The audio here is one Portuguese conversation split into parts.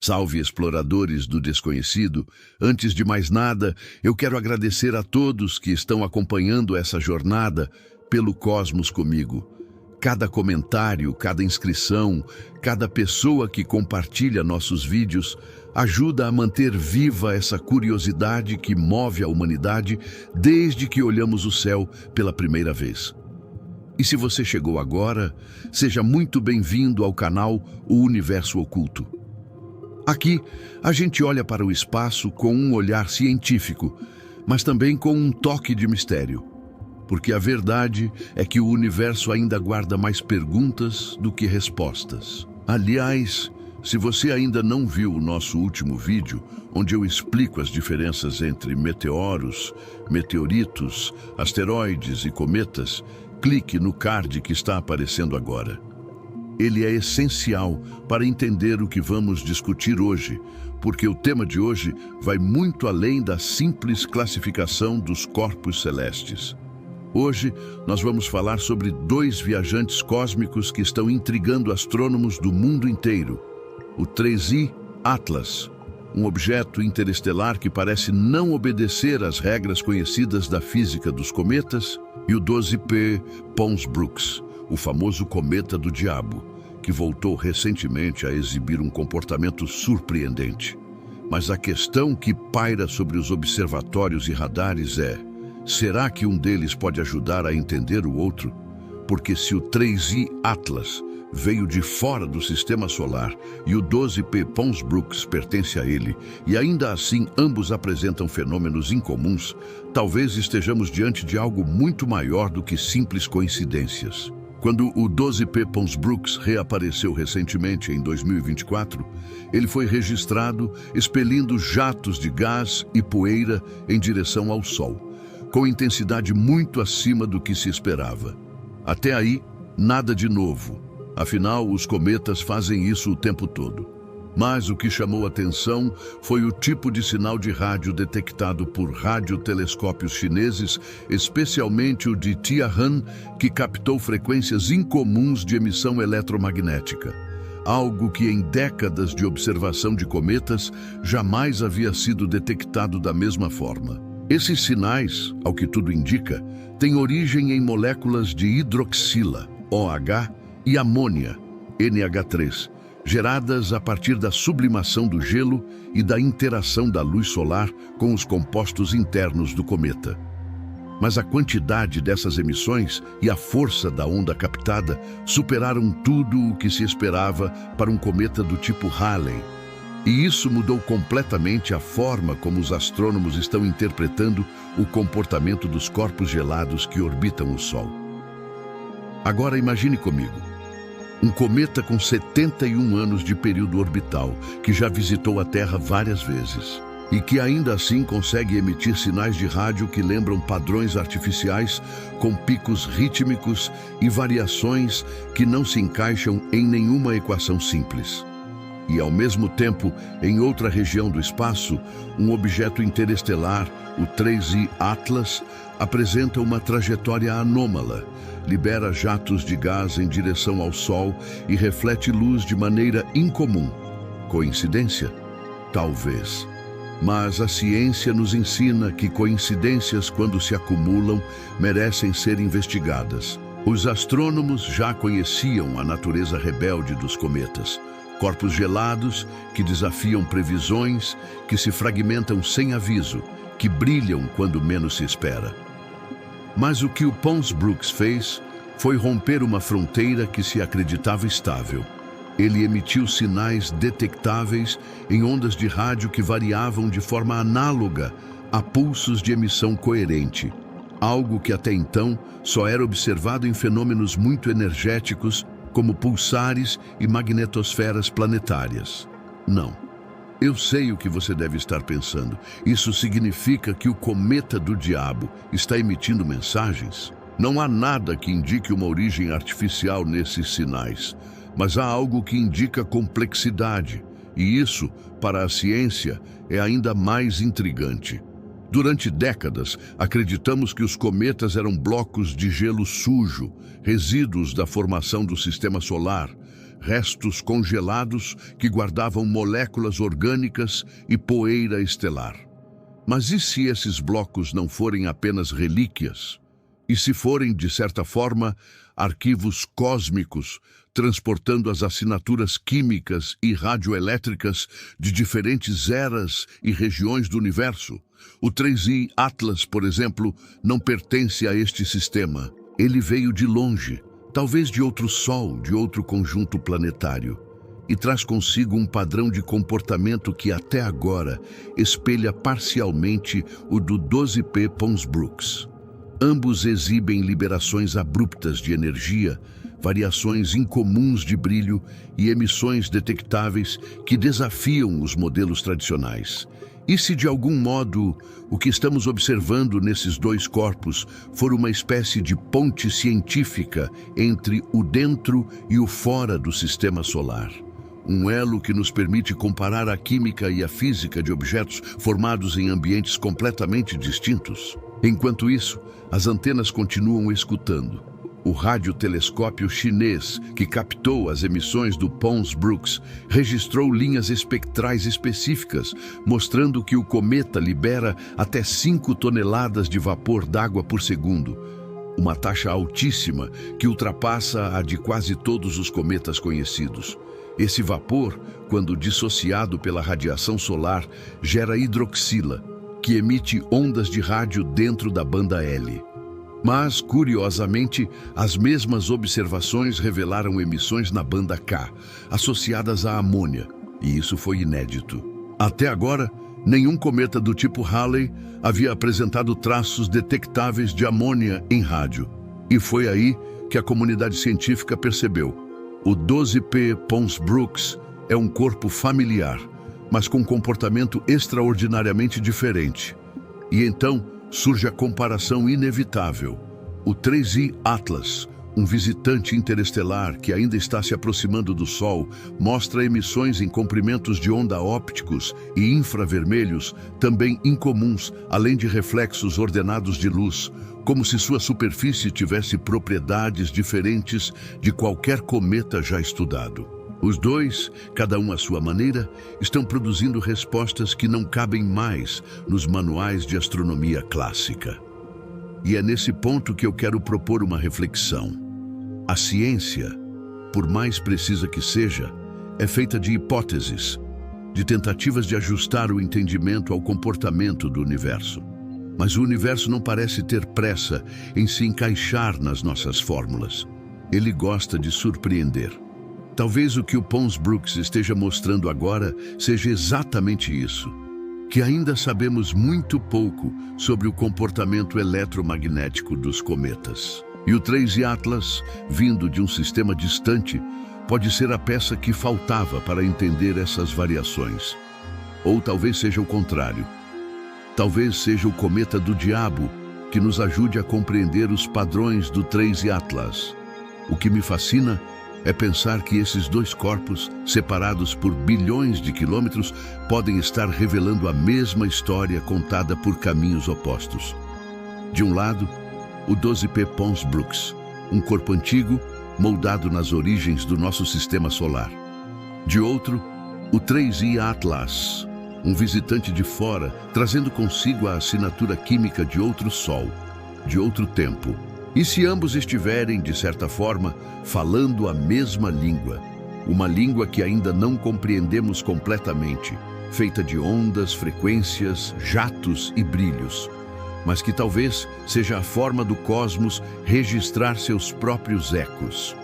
Salve, exploradores do desconhecido! Antes de mais nada, eu quero agradecer a todos que estão acompanhando essa jornada pelo cosmos comigo. Cada comentário, cada inscrição, cada pessoa que compartilha nossos vídeos ajuda a manter viva essa curiosidade que move a humanidade desde que olhamos o céu pela primeira vez. E se você chegou agora, seja muito bem-vindo ao canal O Universo Oculto. Aqui, a gente olha para o espaço com um olhar científico, mas também com um toque de mistério. Porque a verdade é que o universo ainda guarda mais perguntas do que respostas. Aliás, se você ainda não viu o nosso último vídeo, onde eu explico as diferenças entre meteoros, meteoritos, asteroides e cometas, clique no card que está aparecendo agora. Ele é essencial para entender o que vamos discutir hoje, porque o tema de hoje vai muito além da simples classificação dos corpos celestes. Hoje, nós vamos falar sobre dois viajantes cósmicos que estão intrigando astrônomos do mundo inteiro. O 3I Atlas, um objeto interestelar que parece não obedecer às regras conhecidas da física dos cometas, e o 12P Pons Brooks, o famoso cometa do diabo, que voltou recentemente a exibir um comportamento surpreendente. Mas a questão que paira sobre os observatórios e radares é: será que um deles pode ajudar a entender o outro? Porque se o 3I Atlas veio de fora do sistema solar e o 12P Pons Brooks pertence a ele, e ainda assim ambos apresentam fenômenos incomuns, talvez estejamos diante de algo muito maior do que simples coincidências. Quando o 12P Pons Brooks reapareceu recentemente em 2024, ele foi registrado expelindo jatos de gás e poeira em direção ao Sol, com intensidade muito acima do que se esperava. Até aí, nada de novo. Afinal, os cometas fazem isso o tempo todo. Mas o que chamou atenção foi o tipo de sinal de rádio detectado por radiotelescópios chineses, especialmente o de Tianhe, que captou frequências incomuns de emissão eletromagnética. Algo que em décadas de observação de cometas jamais havia sido detectado da mesma forma. Esses sinais, ao que tudo indica, têm origem em moléculas de hidroxila, OH, e amônia, NH3, geradas a partir da sublimação do gelo e da interação da luz solar com os compostos internos do cometa. Mas a quantidade dessas emissões e a força da onda captada superaram tudo o que se esperava para um cometa do tipo Halley. E isso mudou completamente a forma como os astrônomos estão interpretando o comportamento dos corpos gelados que orbitam o Sol. Agora imagine comigo. Um cometa com 71 anos de período orbital, que já visitou a Terra várias vezes, e que ainda assim consegue emitir sinais de rádio que lembram padrões artificiais, com picos rítmicos e variações que não se encaixam em nenhuma equação simples. E ao mesmo tempo, em outra região do espaço, um objeto interestelar, o 3I Atlas, apresenta uma trajetória anômala, libera jatos de gás em direção ao Sol e reflete luz de maneira incomum. Coincidência? Talvez. Mas a ciência nos ensina que coincidências, quando se acumulam, merecem ser investigadas. Os astrônomos já conheciam a natureza rebelde dos cometas. Corpos gelados que desafiam previsões, que se fragmentam sem aviso, que brilham quando menos se espera. Mas o que o Pons Brooks fez foi romper uma fronteira que se acreditava estável. Ele emitiu sinais detectáveis em ondas de rádio que variavam de forma análoga a pulsos de emissão coerente, algo que até então só era observado em fenômenos muito energéticos como pulsares e magnetosferas planetárias. Não. Eu sei o que você deve estar pensando. Isso significa que o cometa do diabo está emitindo mensagens? Não há nada que indique uma origem artificial nesses sinais, mas há algo que indica complexidade, e isso, para a ciência, é ainda mais intrigante. Durante décadas, acreditamos que os cometas eram blocos de gelo sujo, resíduos da formação do sistema solar, restos congelados que guardavam moléculas orgânicas e poeira estelar. Mas e se esses blocos não forem apenas relíquias? E se forem, de certa forma, arquivos cósmicos, transportando as assinaturas químicas e radioelétricas de diferentes eras e regiões do universo? O 3I Atlas, por exemplo, não pertence a este sistema. Ele veio de longe, talvez de outro Sol, de outro conjunto planetário, e traz consigo um padrão de comportamento que até agora espelha parcialmente o do 12P Pons Brooks. Ambos exibem liberações abruptas de energia, variações incomuns de brilho e emissões detectáveis que desafiam os modelos tradicionais. E se de algum modo o que estamos observando nesses dois corpos for uma espécie de ponte científica entre o dentro e o fora do sistema solar? Um elo que nos permite comparar a química e a física de objetos formados em ambientes completamente distintos. Enquanto isso, as antenas continuam escutando. O radiotelescópio chinês, que captou as emissões do Pons Brooks, registrou linhas espectrais específicas, mostrando que o cometa libera até 5 toneladas de vapor d'água por segundo, uma taxa altíssima que ultrapassa a de quase todos os cometas conhecidos. Esse vapor, quando dissociado pela radiação solar, gera hidroxila, que emite ondas de rádio dentro da banda L. Mas, curiosamente, as mesmas observações revelaram emissões na banda K, associadas à amônia, e isso foi inédito. Até agora, nenhum cometa do tipo Halley havia apresentado traços detectáveis de amônia em rádio. E foi aí que a comunidade científica percebeu: o 12P Pons Brooks é um corpo familiar, mas com comportamento extraordinariamente diferente. E então surge a comparação inevitável. O 3I Atlas, um visitante interestelar que ainda está se aproximando do Sol, mostra emissões em comprimentos de onda ópticos e infravermelhos também incomuns, além de reflexos ordenados de luz, como se sua superfície tivesse propriedades diferentes de qualquer cometa já estudado. Os dois, cada um à sua maneira, estão produzindo respostas que não cabem mais nos manuais de astronomia clássica. E é nesse ponto que eu quero propor uma reflexão. A ciência, por mais precisa que seja, é feita de hipóteses, de tentativas de ajustar o entendimento ao comportamento do universo. Mas o universo não parece ter pressa em se encaixar nas nossas fórmulas. Ele gosta de surpreender. Talvez o que o Pons Brooks esteja mostrando agora seja exatamente isso, que ainda sabemos muito pouco sobre o comportamento eletromagnético dos cometas. E o 3I Atlas, vindo de um sistema distante, pode ser a peça que faltava para entender essas variações. Ou talvez seja o contrário. Talvez seja o cometa do diabo que nos ajude a compreender os padrões do 3I Atlas. O que me fascina é pensar que esses dois corpos, separados por bilhões de quilômetros, podem estar revelando a mesma história contada por caminhos opostos. De um lado, o 12P Pons Brooks, um corpo antigo, moldado nas origens do nosso sistema solar. De outro, o 3I Atlas, um visitante de fora, trazendo consigo a assinatura química de outro sol, de outro tempo. E se ambos estiverem, de certa forma, falando a mesma língua, uma língua que ainda não compreendemos completamente, feita de ondas, frequências, jatos e brilhos, mas que talvez seja a forma do cosmos registrar seus próprios ecos.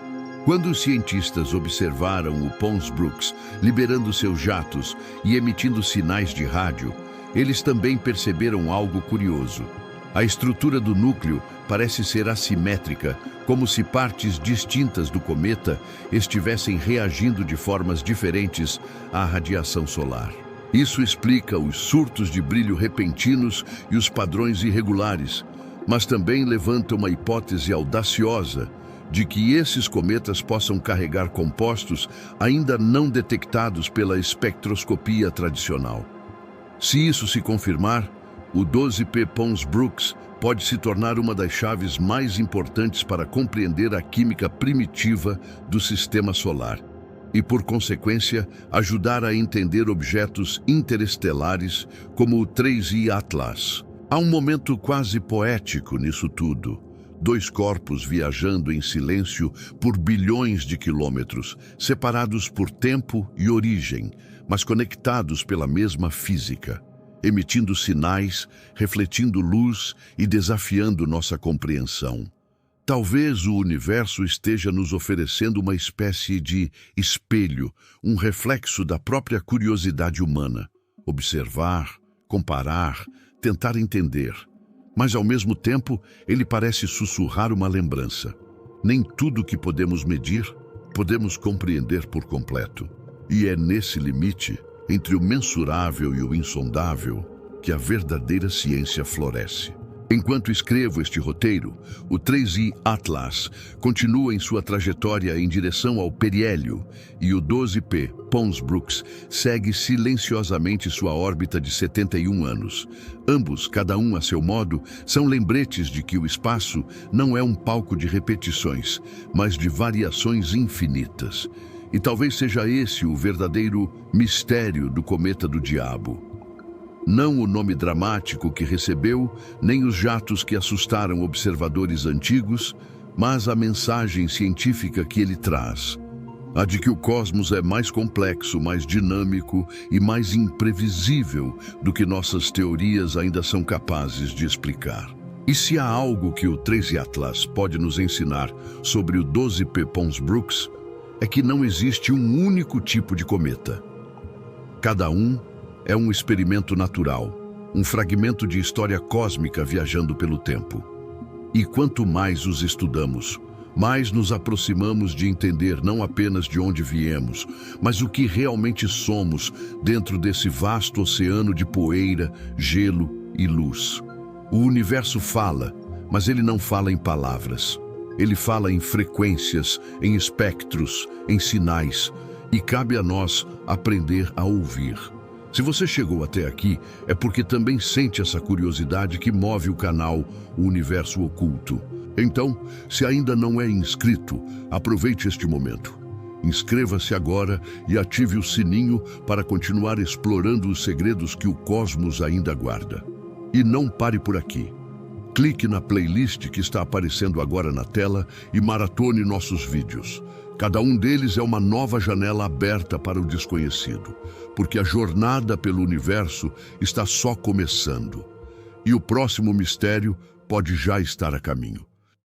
Quando os cientistas observaram o Pons Brooks liberando seus jatos e emitindo sinais de rádio, eles também perceberam algo curioso. A estrutura do núcleo parece ser assimétrica, como se partes distintas do cometa estivessem reagindo de formas diferentes à radiação solar. Isso explica os surtos de brilho repentinos e os padrões irregulares, mas também levanta uma hipótese audaciosa de que esses cometas possam carregar compostos ainda não detectados pela espectroscopia tradicional. Se isso se confirmar, o 12P Pons Brooks pode se tornar uma das chaves mais importantes para compreender a química primitiva do sistema solar. e, por consequência, ajudar a entender objetos interestelares como o 3I Atlas. Há um momento quase poético nisso tudo. Dois corpos viajando em silêncio por bilhões de quilômetros, separados por tempo e origem, mas conectados pela mesma física, emitindo sinais, refletindo luz e desafiando nossa compreensão. Talvez o universo esteja nos oferecendo uma espécie de espelho, um reflexo da própria curiosidade humana. Observar, comparar, tentar entender. Mas, ao mesmo tempo, ele parece sussurrar uma lembrança. Nem tudo que podemos medir, podemos compreender por completo. E é nesse limite, entre o mensurável e o insondável, que a verdadeira ciência floresce. Enquanto escrevo este roteiro, o 3I Atlas continua em sua trajetória em direção ao periélio e o 12P Pons Brooks segue silenciosamente sua órbita de 71 anos. Ambos, cada um a seu modo, são lembretes de que o espaço não é um palco de repetições, mas de variações infinitas. E talvez seja esse o verdadeiro mistério do cometa do diabo. Não o nome dramático que recebeu, nem os jatos que assustaram observadores antigos, mas a mensagem científica que ele traz. A de que o cosmos é mais complexo, mais dinâmico e mais imprevisível do que nossas teorias ainda são capazes de explicar. E se há algo que o 3I Atlas pode nos ensinar sobre o 12P Pons Brooks, é que não existe um único tipo de cometa. Cada um é um experimento natural, um fragmento de história cósmica viajando pelo tempo. E quanto mais os estudamos, mais nos aproximamos de entender não apenas de onde viemos, mas o que realmente somos dentro desse vasto oceano de poeira, gelo e luz. O universo fala, mas ele não fala em palavras. Ele fala em frequências, em espectros, em sinais, e cabe a nós aprender a ouvir. Se você chegou até aqui, é porque também sente essa curiosidade que move o canal O Universo Oculto. Então, se ainda não é inscrito, aproveite este momento. Inscreva-se agora e ative o sininho para continuar explorando os segredos que o cosmos ainda guarda. E não pare por aqui. Clique na playlist que está aparecendo agora na tela e maratone nossos vídeos. Cada um deles é uma nova janela aberta para o desconhecido, porque a jornada pelo universo está só começando. E o próximo mistério pode já estar a caminho.